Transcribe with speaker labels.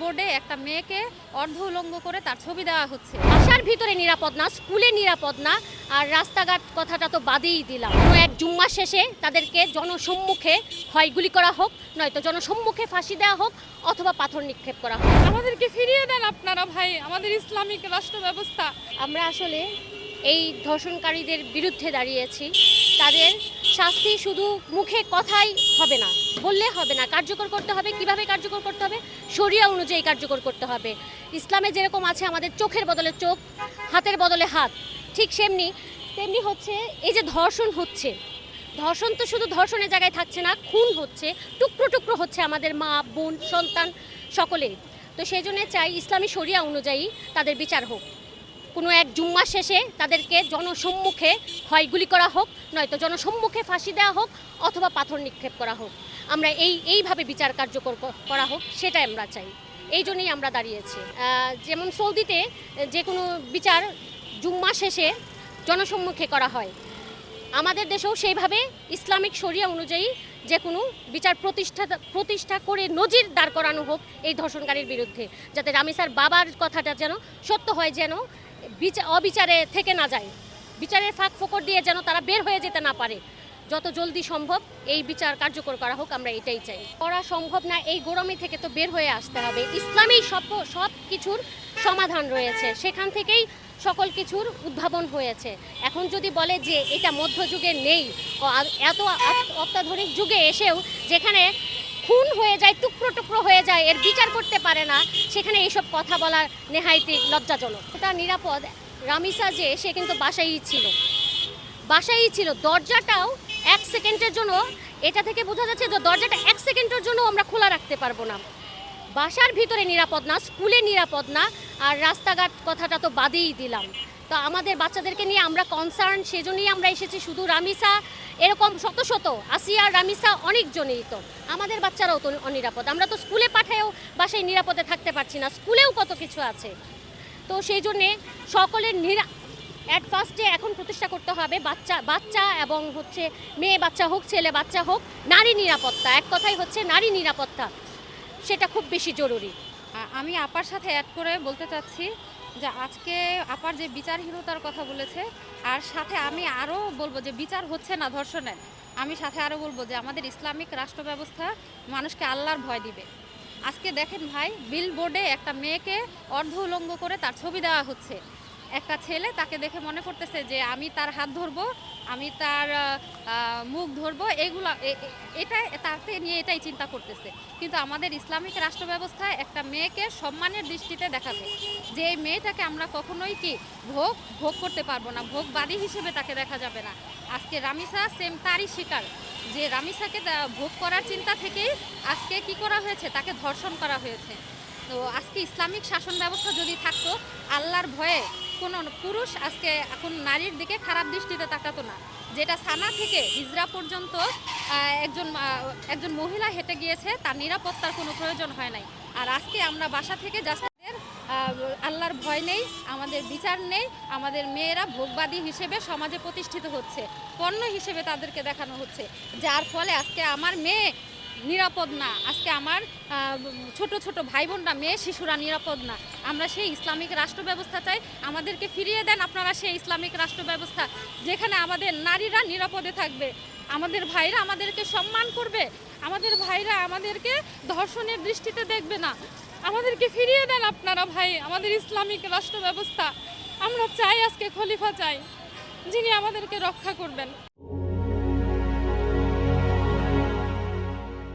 Speaker 1: বোর্ডে একটা মেয়েকে অর্ধ উলঙ্গ করে তার ছবি দেওয়া হচ্ছে। বাসার ভিতরে নিরাপদ না, স্কুলে নিরাপদ না, আর রাস্তাঘাট কথাটা তো বাদেই দিলাম। কোনো এক জুম্মা শেষে তাদেরকে জনসম্মুখে হয় গুলি করা হোক, নয়তো জনসম্মুখে ফাঁসি দেওয়া হোক, অথবা পাথর নিক্ষেপ করা হোক।
Speaker 2: আমাদেরকে ফিরিয়ে দেন আপনারা ভাই, আমাদের ইসলামিক রাষ্ট্র ব্যবস্থা।
Speaker 1: আমরা আসলে এই ধর্ষণকারীদের বিরুদ্ধে দাঁড়িয়েছি। তাদের শাস্তি শুধু মুখে কথাই হবে না, বললে হবে না, কার্যকর করতে হবে। কিভাবে কার্যকর করতে হবে? শরিয়া অনুযায়ী কার্যকর করতে হবে। ইসলামে যেরকম আছে আমাদের চোখের বদলে চোখ, হাতের বদলে হাত, ঠিক তেমনি হচ্ছে এই যে ধর্ষণ হচ্ছে, ধর্ষণ তো শুধু ধর্ষণের জায়গায় থাকছে না, খুন হচ্ছে, টুকরো টুকরো হচ্ছে আমাদের মা, বোন, সন্তান সকলেই। তো সেই জন্য চাই ইসলামী শরিয়া অনুযায়ী তাদের বিচার হোক। কোনো এক জুম্মা শেষে তাদেরকে জনসম্মুখে হয় গুলি করা হোক, নয়তো জনসম্মুখে ফাঁসি দেওয়া হোক, অথবা পাথর নিক্ষেপ করা হোক। আমরা এইভাবে বিচার কার্যকর করা হোক, সেটাই আমরা চাই। এই জন্যই আমরা দাঁড়িয়েছি। যেমন সৌদিতে যে কোনো বিচার জুম্মা শেষে জনসম্মুখে করা হয়, আমাদের দেশেও সেইভাবে ইসলামিক শরিয়া অনুযায়ী যে কোনো বিচার প্রতিষ্ঠা করে নজির দাঁড় করানো হোক এই ধর্ষণকারীর বিরুদ্ধে, যাতে রামিসার বাবার কথাটা যেন সত্য হয়, যেন অবিচারে থেকে না যায়, বিচারের ফাঁক ফোকর দিয়ে যেন তারা বের হয়ে যেতে না পারে। যত জলদি সম্ভব এই বিচার কার্যকর করা হোক, আমরা এটাই চাই। করা সম্ভব না, এই গরমে থেকে তো বের হয়ে আসতে হবে। ইসলামী সব কিছুর সমাধান রয়েছে, সেখান থেকেই সকল কিছুর উদ্ভাবন হয়েছে। এখন যদি বলে যে এটা মধ্যযুগে নেই, এত অত্যাধুনিক যুগে এসেও যেখানে খুন হয়ে যায়, টুকরো টুকরো হয়ে যায়, এর বিচার করতে পারে না, সেখানে এইসব কথা বলা নেহাইতি লজ্জাজনক। এটা নিরাপদ, রামিসা যে সে কিন্তু বাসায়ই ছিল। দরজাটাও 1 সেকেন্ডের জন্য, এটা থেকে বোঝা যাচ্ছে যে দরজাটা 1 সেকেন্ডের জন্য আমরা খোলা রাখতে পারবো না। বাসার ভিতরে নিরাপদ না, স্কুলে নিরাপদ না, আর রাস্তাঘাট কথাটা তো বাদেই দিলাম। তো আমাদের বাচ্চাদেরকে নিয়ে আমরা কনসার্ন, সেজন্যই আমরা এসেছি। শুধু রামিসা, এরকম শত আসিয়া, রামিসা অনেকজনেই তো, আমাদের বাচ্চারাও তো অনিরাপদ। আমরা তো স্কুলে পাঠায়ও বাসায় নিরাপদে থাকতে পারছি না, স্কুলেও কত কিছু আছে। তো সেই জন্যে সকলের অ্যাট ফার্স্টে এখন প্রতিষ্ঠা করতে হবে বাচ্চা এবং হচ্ছে মেয়ে বাচ্চা হোক, ছেলে বাচ্চা হোক, নারী নিরাপত্তা। এক কথাই হচ্ছে নারী নিরাপত্তা, সেটা খুব বেশি জরুরি।
Speaker 2: আমি আপার সাথে অ্যাড করে বলতে চাচ্ছি যে আজকে আপার যে বিচারহীনতার কথা বলেছে, আর সাথে আমি আরও বলবো যে বিচার হচ্ছে না ধর্ষণের, আমি সাথে আরও বলবো যে আমাদের ইসলামিক রাষ্ট্র ব্যবস্থা মানুষকে আল্লাহর ভয় দিবে। আজকে দেখেন ভাই, বিলবোর্ডে একটা মেয়েকে অর্ধ উলঙ্গ করে তার ছবি দেওয়া হচ্ছে। একটা ছেলে তাকে দেখে মনে করতেছে যে আমি তার হাত ধরবো, আমি তার মুখ ধরবো, তাকে নিয়ে এটাই চিন্তা করতেছে। কিন্তু আমাদের ইসলামিক রাষ্ট্র ব্যবস্থায় একটা মেয়েকে সম্মানের দৃষ্টিতে দেখাবে, যে এই মেয়েটাকে আমরা কখনোই ভোগ করতে পারবো না, ভোগবাদী হিসেবে তাকে দেখা যাবে না। আজকে রামিসা সেম তারই শিকার, যে রামিসাকে ভোগ করার চিন্তা থেকেই আজকে কি করা হয়েছে, তাকে ধর্ষণ করা হয়েছে। তো আজকে ইসলামিক শাসন ব্যবস্থা যদি থাকতো, আল্লাহর ভয়ে কোনো পুরুষ আজকে এখন নারীর দিকে খারাপ দৃষ্টিতে তাকাতো না। যেটা সানা থেকে হিজরা পর্যন্ত একজন মহিলা হেঁটে গিয়েছে, তার নিরাপত্তার কোনো প্রয়োজন হয় নাই। আর আজকে আমরা বাসা থেকে যাদের আল্লাহর ভয় নেই, আমাদের বিচার নেই, আমাদের মেয়েরা ভোগবাদী হিসেবে সমাজে প্রতিষ্ঠিত হচ্ছে, পণ্য হিসেবে তাদেরকে দেখানো হচ্ছে, যার ফলে আজকে আমার মেয়ে নিরাপদ না, আজকে আমার ছোট ভাই বোনরা, মেয়ে শিশুরা নিরাপদ না। আমরা সেই ইসলামিক রাষ্ট্র ব্যবস্থা চাই, আমাদেরকে ফিরিয়ে দেন আপনারা সেই ইসলামিক রাষ্ট্র ব্যবস্থা, যেখানে আমাদের নারীরা নিরাপদে থাকবে, আমাদের ভাইরা আমাদেরকে সম্মান করবে, আমাদের ভাইরা আমাদেরকে ধর্ষণের দৃষ্টিতে দেখবে না। আমাদেরকে ফিরিয়ে দেন আপনারা ভাই, আমাদের ইসলামিক রাষ্ট্র ব্যবস্থা আমরা চাই। আজকে খলিফা চাই, যিনি আমাদেরকে রক্ষা করবেন।